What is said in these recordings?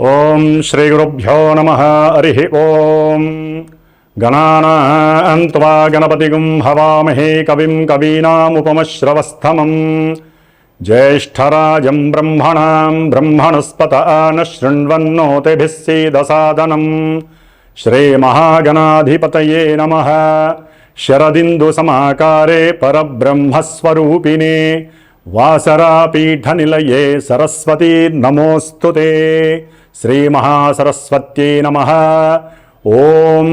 ఓం శ్రీ గురుభ్యో నమః. హరి ఓం. గణానాం త్వా గణపతిగుం హవామహే కవిం కవీనాముపమశ్రవస్తమం జ్యేష్ఠరాజం బ్రహ్మణాం బ్రహ్మణస్పత న శృణ్వన్నోతిభిः సీదసాదనం. శ్రీమహాగణాధిపతయే నమః. శరదిందుసమాకారే పరబ్రహ్మస్వరూపిణే వాసరాపీఠనిలయే సరస్వతీ నమోస్తుతే. శ్రీమహాసరస్వత్యై నమః. ఓం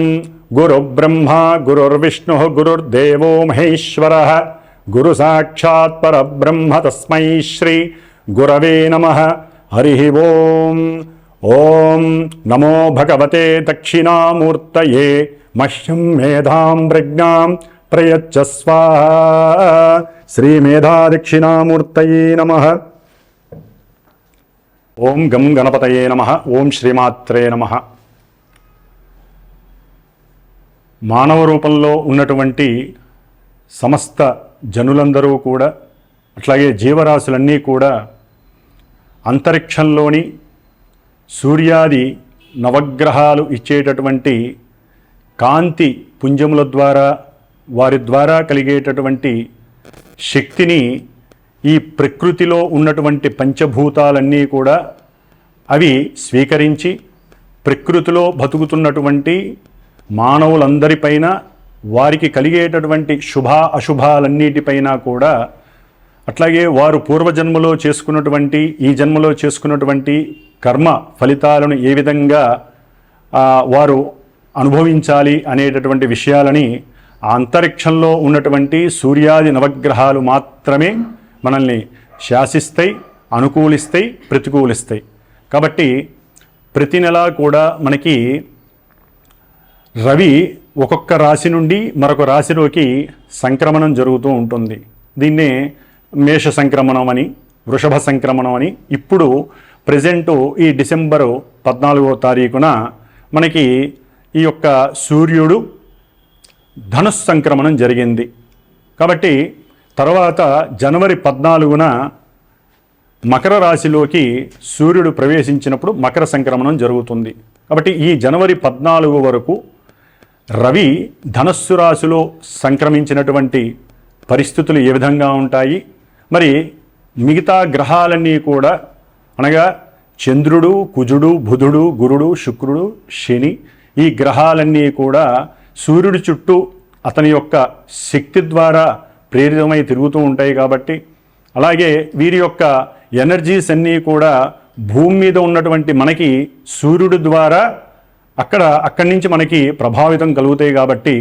గురుబ్రహ్మ గురుర్విష్ణుః గురుర్దేవో మహేశ్వరః గురు సాక్షాత్ పరబ్రహ్మ తస్మై శ్రీ గురవే నమః. హరి ఓం. ఓం నమో భగవతే దక్షిణామూర్తయే మహ్యం మేధాం ప్రజ్ఞాం ప్రయచ్చ స్వాహా. శ్రీ మేధా దక్షిణామూర్తయే నమః. ఓం గం గణపతయే నమః. ఓం శ్రీమాత్రే నమః. మానవ రూపంలో ఉన్నటువంటి సమస్త జనులందరూ కూడా, అట్లాగే జీవరాశులన్నీ కూడా అంతరిక్షంలోని సూర్యాది నవగ్రహాలు ఇచ్చేటటువంటి కాంతి పుంజముల ద్వారా, వారి ద్వారా కలిగేటటువంటి శక్తిని ఈ ప్రకృతిలో ఉన్నటువంటి పంచభూతాలన్నీ కూడా అవి స్వీకరించి ప్రకృతిలో బతుకుతున్నటువంటి మానవులందరిపైన, వారికి కలిగేటటువంటి శుభ అశుభాలన్నిటిపైన కూడా, అట్లాగే వారు పూర్వజన్మలో చేసుకున్నటువంటి, ఈ జన్మలో చేసుకున్నటువంటి కర్మ ఫలితాలను ఏ విధంగా వారు అనుభవించాలి అనేటటువంటి విషయాలని ఆ అంతరిక్షంలో ఉన్నటువంటి సూర్యాది నవగ్రహాలు మాత్రమే మనల్ని శాసిస్తాయి, అనుకూలిస్తాయి, ప్రతికూలిస్తాయి. కాబట్టి ప్రతి నెలా కూడా మనకి రవి ఒక్కొక్క రాశి నుండి మరొక రాశిలోకి సంక్రమణం జరుగుతూ ఉంటుంది. దీన్నే మేష సంక్రమణం అని, వృషభ సంక్రమణం అని. ఇప్పుడు ప్రజెంటు ఈ డిసెంబరు 14వ తారీఖున మనకి ఈ యొక్క సూర్యుడు ధనుస్సు సంక్రమణం జరిగింది. కాబట్టి తర్వాత జనవరి 14న మకర రాశిలోకి సూర్యుడు ప్రవేశించినప్పుడు మకర సంక్రమణం జరుగుతుంది. కాబట్టి ఈ జనవరి 14 వరకు రవి ధనస్సు రాశిలో సంక్రమించినటువంటి పరిస్థితులు ఏ విధంగా ఉంటాయి, మరి మిగతా గ్రహాలన్నీ కూడా, అనగా చంద్రుడు, కుజుడు, బుధుడు, గురుడు, శుక్రుడు, శని, ఈ గ్రహాలన్నీ కూడా సూర్యుడి చుట్టూ అతని యొక్క శక్తి ద్వారా ప్రేరితమై తిరుగుతూ ఉంటాయి. కాబట్టి అలాగే వీరి యొక్క ఎనర్జీస్ అన్నీ కూడా భూమి మీద ఉన్నటువంటి మనకి సూర్యుడి ద్వారా అక్కడి నుంచి మనకి ప్రభావితం కలుగుతాయి. కాబట్టి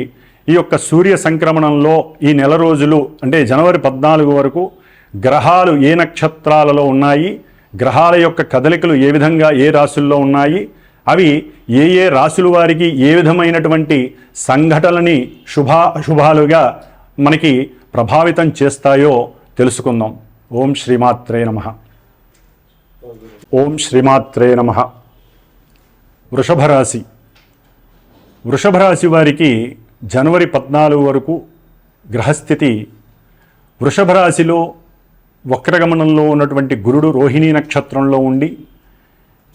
ఈ యొక్క సూర్య సంక్రమణంలో ఈ నెల రోజులు, అంటే జనవరి 14 వరకు గ్రహాలు ఏ నక్షత్రాలలో ఉన్నాయి, గ్రహాల యొక్క కదలికలు ఏ విధంగా ఏ రాశుల్లో ఉన్నాయి, అవి ఏ ఏ రాశుల వారికి ఏ విధమైనటువంటి సంఘటనలని అశుభాలుగా మనకి ప్రభావితం చేస్తాయో తెలుసుకుందాం. ఓం శ్రీమాత్రే నమః. ఓం శ్రీమాత్రే నమః. వృషభ రాశి. వృషభ రాశి వారికి జనవరి 14 వరకు గ్రహస్థితి వృషభ రాశిలో వక్రగమనంలో ఉన్నటువంటి గురుడు రోహిణీ నక్షత్రంలో ఉండి,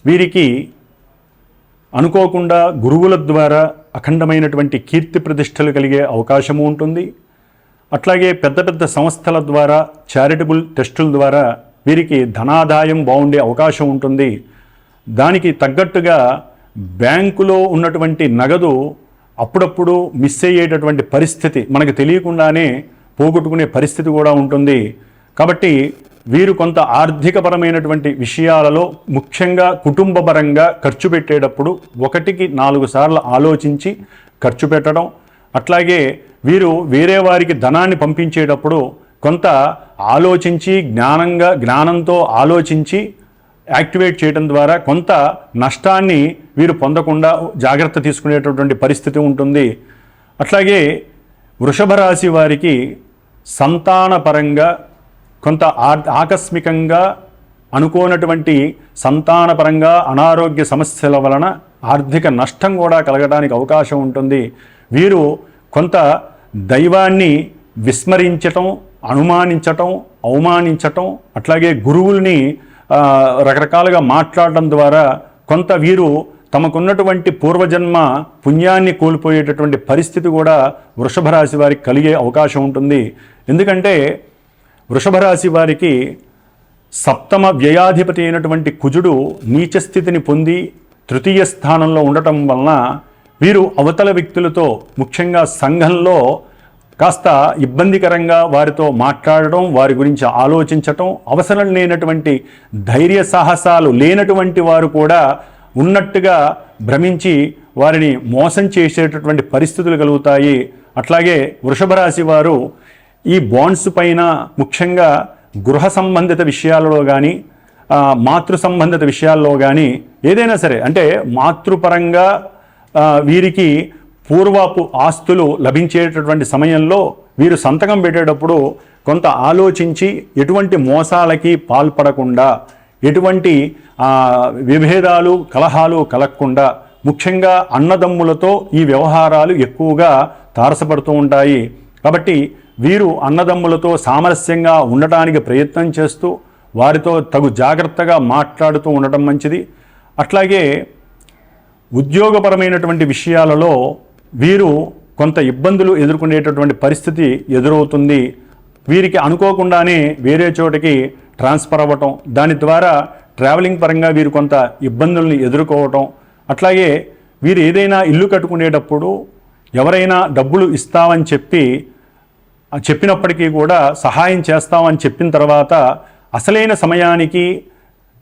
వీరికి అనుకోకుండా గురువుల ద్వారా అఖండమైనటువంటి కీర్తి ప్రతిష్టలు కలిగే అవకాశము ఉంటుంది. అట్లాగే పెద్ద పెద్ద సంస్థల ద్వారా, చారిటబుల్ ట్రస్టుల ద్వారా వీరికి ధనాదాయం బాగుండే అవకాశం ఉంటుంది. దానికి తగ్గట్టుగా బ్యాంకులో ఉన్నటువంటి నగదు అప్పుడప్పుడు మిస్ అయ్యేటటువంటి పరిస్థితి, మనకు తెలియకుండానే పోగొట్టుకునే పరిస్థితి కూడా ఉంటుంది. కాబట్టి వీరు కొంత ఆర్థికపరమైనటువంటి విషయాలలో, ముఖ్యంగా కుటుంబపరంగా ఖర్చు పెట్టేటప్పుడు 1కి 4 సార్లు ఆలోచించి ఖర్చు పెట్టడం. అట్లాగే వీరు వేరే వారికి ధనాన్ని పంపించేటప్పుడు కొంత ఆలోచించి, జ్ఞానంతో ఆలోచించి యాక్టివేట్ చేయడం ద్వారా కొంత నష్టాన్ని వీరు పొందకుండా జాగ్రత్త తీసుకునేటటువంటి పరిస్థితి ఉంటుంది. అట్లాగే వృషభ రాశి వారికి సంతానపరంగా కొంత ఆకస్మికంగా అనుకోనటువంటి సంతానపరంగా అనారోగ్య సమస్యల వలన ఆర్థిక నష్టం కూడా కలగడానికి అవకాశం ఉంటుంది. వీరు కొంత దైవాన్ని విస్మరించటం, అనుమానించటం, అవమానించటం, అట్లాగే గురువుల్ని రకరకాలుగా మాట్లాడడం ద్వారా కొంత వీరు తమకున్నటువంటి పూర్వజన్మ పుణ్యాన్ని కోల్పోయేటటువంటి పరిస్థితి కూడా వృషభ రాశి వారికి కలిగే అవకాశం ఉంటుంది. ఎందుకంటే వృషభ రాశి వారికి సప్తమ వ్యయాధిపతి అయినటువంటి కుజుడు నీచ స్థితిని పొంది తృతీయ స్థానంలో ఉండటం వలన వీరు అవతల వ్యక్తులతో, ముఖ్యంగా సంఘంలో కాస్త ఇబ్బందికరంగా వారితో మాట్లాడడం, వారి గురించి ఆలోచించటం, అవసరం లేనటువంటి ధైర్య సాహసాలు లేనటువంటి వారు కూడా ఉన్నట్టుగా భ్రమించి వారిని మోసం చేసేటటువంటి పరిస్థితులు కలుగుతాయి. అట్లాగే వృషభ రాశి వారు ఈ బాండ్స్ పైన, ముఖ్యంగా గృహ సంబంధిత విషయాలలో కానీ, మాతృ సంబంధిత విషయాల్లో కానీ ఏదైనా సరే, అంటే మాతృపరంగా వీరికి పూర్వపు ఆస్తులు లభించేటటువంటి సమయంలో వీరు సంతకం పెట్టేటప్పుడు కొంత ఆలోచించి ఎటువంటి మోసాలకి పాల్పడకుండా, ఎటువంటి విభేదాలు కలహాలు కలగకుండా, ముఖ్యంగా అన్నదమ్ములతో ఈ వ్యవహారాలు ఎక్కువగా తారసపడుతూ ఉంటాయి. కాబట్టి వీరు అన్నదమ్ములతో సామరస్యంగా ఉండటానికి ప్రయత్నం చేస్తూ వారితో తగు జాగ్రత్తగా మాట్లాడుతూ ఉండటం మంచిది. అట్లాగే ఉద్యోగపరమైనటువంటి విషయాలలో వీరు కొంత ఇబ్బందులు ఎదుర్కొనేటటువంటి పరిస్థితి ఎదురవుతుంది. వీరికి అనుకోకుండానే వేరే చోటకి ట్రాన్స్ఫర్ అవ్వటం, దాని ద్వారా ట్రావెలింగ్ పరంగా వీరు కొంత ఇబ్బందుల్ని ఎదుర్కోవటం. అట్లాగే వీరు ఏదైనా ఇల్లు కట్టుకునేటప్పుడు ఎవరైనా డబ్బులు ఇస్తామని చెప్పినప్పటికీ కూడా సహాయం చేస్తామని చెప్పిన తర్వాత అసలైన సమయానికి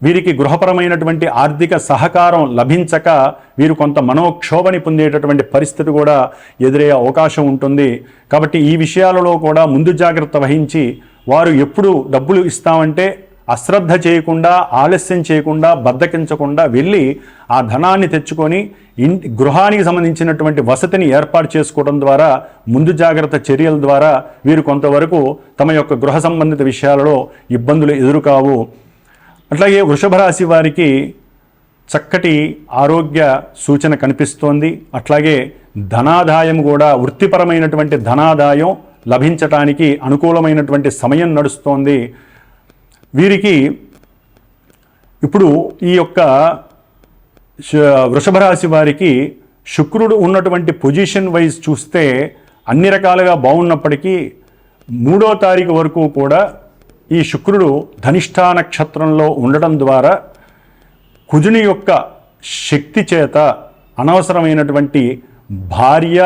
వీరికి గృహపరమైనటువంటి ఆర్థిక సహకారం లభించక వీరు కొంత మనోక్షోభని పొందేటటువంటి పరిస్థితి కూడా ఎదురయ్యే అవకాశం ఉంటుంది. కాబట్టి ఈ విషయాలలో కూడా ముందు జాగ్రత్త వహించి వారు ఎప్పుడు డబ్బులు ఇస్తామంటే అశ్రద్ధ చేయకుండా, ఆలస్యం చేయకుండా, బద్దకించకుండా వెళ్ళి ఆ ధనాన్ని తెచ్చుకొని గృహానికి సంబంధించినటువంటి వసతిని ఏర్పాటు చేసుకోవడం ద్వారా, ముందు జాగ్రత్త చర్యల ద్వారా వీరు కొంతవరకు తమ యొక్క గృహ సంబంధిత విషయాలలో ఇబ్బందులు ఎదురుకావు. అట్లాగే వృషభ రాశి వారికి చక్కటి ఆరోగ్య సూచన కనిపిస్తోంది. అట్లాగే ధనాదాయం కూడా, వృత్తిపరమైనటువంటి ధనాదాయం లభించటానికి అనుకూలమైనటువంటి సమయం నడుస్తోంది. వీరికి ఇప్పుడు ఈ యొక్క వృషభ రాశి వారికి శుక్రుడు ఉన్నటువంటి పొజిషన్ వైజ్ చూస్తే అన్ని రకాలుగా బాగున్నప్పటికీ 3వ తారీఖు వరకు కూడా ఈ శుక్రుడు ధనిష్ఠా నక్షత్రంలో ఉండటం ద్వారా కుజుని యొక్క శక్తి చేత అనవసరమైనటువంటి భార్య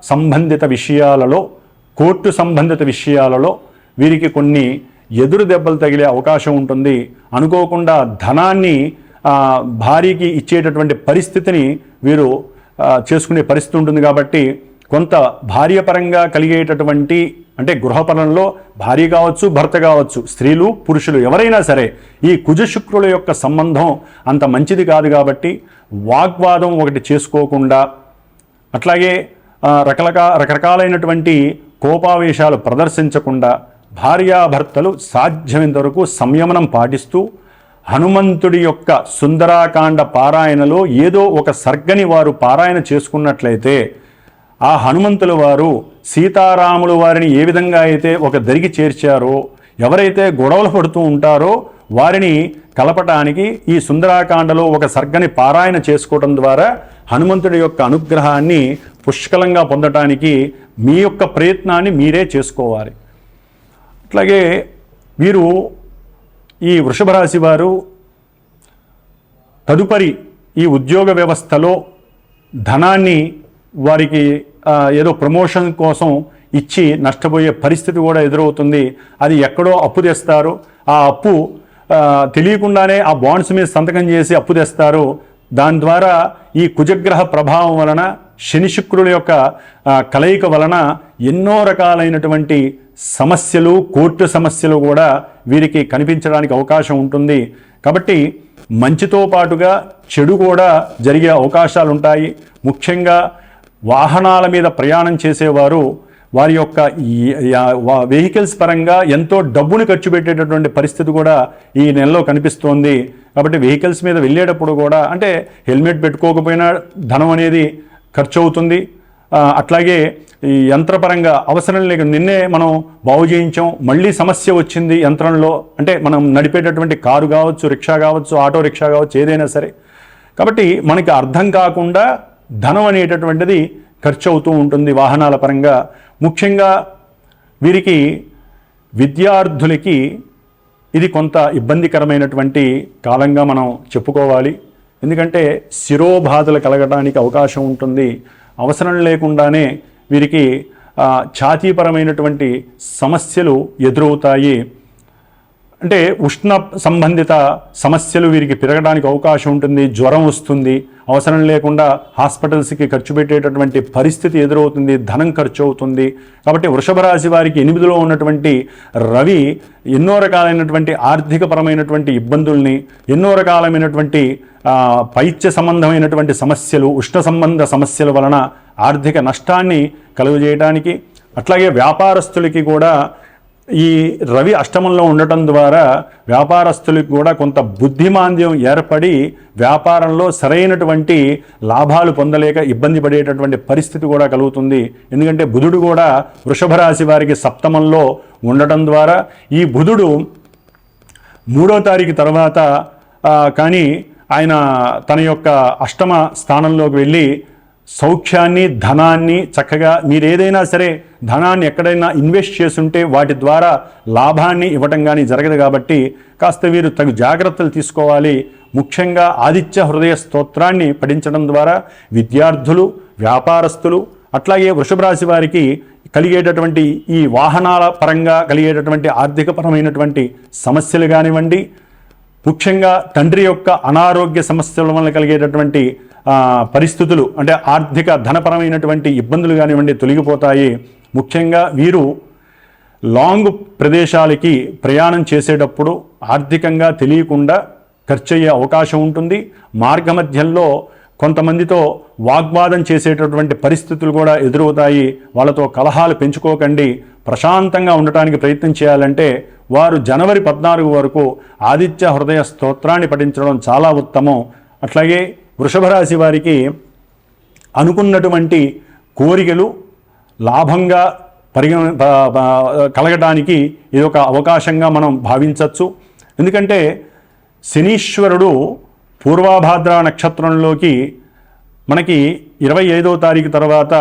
సంబంధిత విషయాలలో, కోర్టు సంబంధిత విషయాలలో వీరికి కొన్ని ఎదురు దెబ్బలు తగిలే అవకాశం ఉంటుంది. అనుకోకుండా ధనాన్ని భార్యకి ఇచ్చేటటువంటి పరిస్థితిని వీరు చేసుకునే పరిస్థితి ఉంటుంది. కాబట్టి కొంత భార్యపరంగా కలిగేటటువంటి, అంటే గృహపరంలో భార్య కావచ్చు, భర్త కావచ్చు, స్త్రీలు పురుషులు ఎవరైనా సరే ఈ కుజ శుక్రుల యొక్క సంబంధం అంత మంచిది కాదు. కాబట్టి వాగ్వాదం ఒకటి చేసుకోకుండా, అట్లాగే రకరకాలైనటువంటి కోపావేశాలు ప్రదర్శించకుండా భార్యాభర్తలు సాధ్యమైనంత వరకు సంయమనం పాటిస్తూ హనుమంతుడి యొక్క సుందరాకాండ పారాయణలో ఏదో ఒక సర్గని వారు పారాయణ చేసుకున్నట్లయితే ఆ హనుమంతుల వారు సీతారాముల వారిని ఏ విధంగా అయితే ఒక దరికి చేర్చారో, ఎవరైతే గొడవలు పడుతూ ఉంటారో వారిని కలపటానికి ఈ సుందరాకాండలో ఒక సర్గని పారాయణ చేసుకోవడం ద్వారా హనుమంతుడి యొక్క అనుగ్రహాన్ని పుష్కలంగా పొందటానికి మీ యొక్క ప్రయత్నాన్ని మీరే చేసుకోవాలి. అట్లాగే వీరు ఈ వృషభ రాశి వారు తదుపరి ఈ ఉద్యోగ వ్యవస్థలో ధనాన్ని వారికి ఏదో ప్రమోషన్ కోసం ఇచ్చి నష్టపోయే పరిస్థితి కూడా ఎదురవుతుంది. అది ఎక్కడో అప్పు తెస్తారు, ఆ అప్పు తెలియకుండానే ఆ బాండ్స్ మీద సంతకం చేసి అప్పు తెస్తారు. దాని ద్వారా ఈ కుజగ్రహ ప్రభావం వలన, శని శుక్రుల యొక్క కలయిక వలన ఎన్నో రకాలైనటువంటి సమస్యలు, కోర్టు సమస్యలు కూడా వీరికి కనిపించడానికి అవకాశం ఉంటుంది. కాబట్టి మంచితో పాటుగా చెడు కూడా జరిగే అవకాశాలు ఉంటాయి. ముఖ్యంగా వాహనాల మీద ప్రయాణం చేసేవారు వారి యొక్క వెహికల్స్ పరంగా ఎంతో డబ్బును ఖర్చు పెట్టేటటువంటి పరిస్థితి కూడా ఈ నెలలో కనిపిస్తోంది. కాబట్టి వెహికల్స్ మీద వెళ్ళేటప్పుడు కూడా, అంటే హెల్మెట్ పెట్టుకోకపోయినా ధనం అనేది ఖర్చు అవుతుంది. అట్లాగే ఈ యంత్రపరంగా అవసరం లేక నిన్నే మనం బాగు చేయించాం, మళ్ళీ సమస్య వచ్చింది యంత్రంలో, అంటే మనం నడిపేటటువంటి కారు కావచ్చు, రిక్షా కావచ్చు, ఆటో రిక్షా కావచ్చు, ఏదైనా సరే కాబట్టి మనకి అర్థం కాకుండా ధనం అనేటటువంటిది ఖర్చు అవుతూ ఉంటుంది వాహనాల పరంగా. ముఖ్యంగా వీరికి విద్యార్థులకి ఇది కొంత ఇబ్బందికరమైనటువంటి కాలంగా మనం చెప్పుకోవాలి. ఎందుకంటే శిరోబాధలు కలగడానికి అవకాశం ఉంటుంది. అవసరం లేకుండానే వీరికి ఛాతీపరమైనటువంటి సమస్యలు ఎదురవుతాయి. అంటే ఉష్ణ సంబంధిత సమస్యలు వీరికి పెరగడానికి అవకాశం ఉంటుంది. జ్వరం వస్తుంది, అవసరం లేకుండా హాస్పిటల్స్కి ఖర్చు పెట్టేటటువంటి పరిస్థితి ఎదురవుతుంది, ధనం ఖర్చు అవుతుంది. కాబట్టి వృషభ రాశి వారికి 8లో ఉన్నటువంటి రవి ఎన్నో రకాలైనటువంటి ఆర్థికపరమైనటువంటి ఇబ్బందుల్ని, ఎన్నో రకాలైనటువంటి పైత్య సంబంధమైనటువంటి సమస్యలు, ఉష్ణ సంబంధ సమస్యల వలన ఆర్థిక నష్టాన్ని కలుగజేయడానికి, అట్లాగే వ్యాపారస్తులకి కూడా ఈ రవి అష్టమంలో ఉండటం ద్వారా వ్యాపారస్తులకు కూడా కొంత బుద్ధిమాంద్యం ఏర్పడి వ్యాపారంలో సరైనటువంటి లాభాలు పొందలేక ఇబ్బంది పడేటటువంటి పరిస్థితి కూడా కలుగుతుంది. ఎందుకంటే బుధుడు కూడా వృషభ రాశి వారికి సప్తమంలో ఉండటం ద్వారా ఈ బుధుడు 3వ తారీఖు తర్వాత కానీ ఆయన తన యొక్క అష్టమ స్థానంలోకి వెళ్ళి సౌఖ్యాన్ని, ధనాన్ని చక్కగా మీరు ఏదైనా సరే ధనాన్ని ఎక్కడైనా ఇన్వెస్ట్ చేసుంటే వాటి ద్వారా లాభాన్ని ఇవ్వటం కానీ జరగదు. కాబట్టి కాస్త వీరు తగు జాగ్రత్తలు తీసుకోవాలి. ముఖ్యంగా ఆదిత్య హృదయ స్తోత్రాన్ని పఠించడం ద్వారా విద్యార్థులు, వ్యాపారస్తులు, అట్లాగే వృషభ రాశి వారికి కలిగేటటువంటి ఈ వాహనాల పరంగా కలిగేటటువంటి ఆర్థికపరమైనటువంటి సమస్యలు కానివ్వండి, ముఖ్యంగా తండ్రి యొక్క అనారోగ్య సమస్యల వల్ల కలిగేటటువంటి పరిస్థితులు, అంటే ఆర్థిక ధనపరమైనటువంటి ఇబ్బందులు కానివ్వండి తొలగిపోతాయి. ముఖ్యంగా వీరు లాంగ్ ప్రదేశాలకి ప్రయాణం చేసేటప్పుడు ఆర్థికంగా తెలియకుండా ఖర్చు అయ్యే అవకాశం ఉంటుంది. మార్గమధ్యంలో కొంతమందితో వాగ్వాదం చేసేటటువంటి పరిస్థితులు కూడా ఎదురవుతాయి. వాళ్ళతో కలహాలు పెంచుకోకండి. ప్రశాంతంగా ఉండటానికి ప్రయత్నం చేయాలంటే వారు జనవరి 14 వరకు ఆదిత్య హృదయ స్తోత్రాన్ని పఠించడం చాలా ఉత్తమం. అట్లాగే వృషభ రాశి వారికి అనుకున్నటువంటి కోరికలు లాభంగా కలగడానికి ఇది ఒక అవకాశంగా మనం భావించవచ్చు. ఎందుకంటే శనీశ్వరుడు పూర్వాభాద్ర నక్షత్రంలోకి మనకి 25వ తారీఖు తర్వాత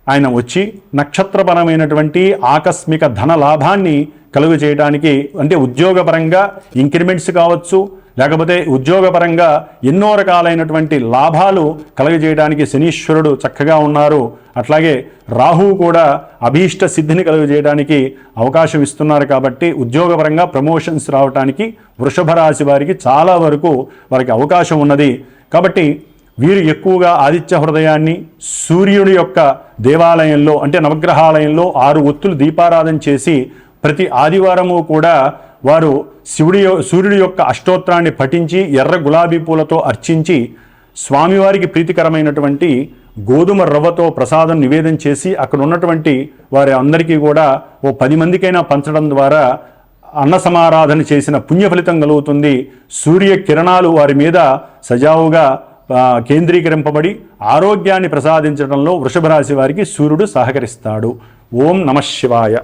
ఆయన వచ్చి నక్షత్రపరమైనటువంటి ఆకస్మిక ధన లాభాన్ని కలుగు చేయడానికి, అంటే ఉద్యోగపరంగా ఇంక్రిమెంట్స్ కావచ్చు, లేకపోతే ఉద్యోగపరంగా ఎన్నో రకాలైనటువంటి లాభాలు కలుగజేయడానికి శనీశ్వరుడు చక్కగా ఉన్నారు. అట్లాగే రాహువు కూడా అభీష్ట సిద్ధిని కలుగజేయడానికి అవకాశం ఇస్తున్నారు. కాబట్టి ఉద్యోగపరంగా ప్రమోషన్స్ రావడానికి వృషభ రాశి వారికి చాలా వరకు వారికి అవకాశం ఉన్నది. కాబట్టి వీరు ఎక్కువగా ఆదిత్య హృదయాన్ని, సూర్యుడి యొక్క దేవాలయంలో అంటే నవగ్రహాలయంలో 6 ఒత్తులు దీపారాధన చేసి ప్రతి ఆదివారము కూడా వారు సూర్యుడి యొక్క అష్టోత్తరాన్ని పఠించి ఎర్ర గులాబీ పూలతో అర్చించి స్వామివారికి ప్రీతికరమైనటువంటి గోధుమ రవ్వతో ప్రసాదం నివేదన చేసి అక్కడ ఉన్నటువంటి వారి అందరికీ కూడా ఓ 10 మందికైనా పంచడం ద్వారా అన్న సమారాధన చేసిన పుణ్య ఫలితం కలుగుతుంది. సూర్య కిరణాలు వారి మీద సజావుగా కేంద్రీకరింపబడి ఆరోగ్యాన్ని ప్రసాదించడంలో వృషభ రాశి వారికి సూర్యుడు సహకరిస్తాడు. ఓం నమః శివాయ.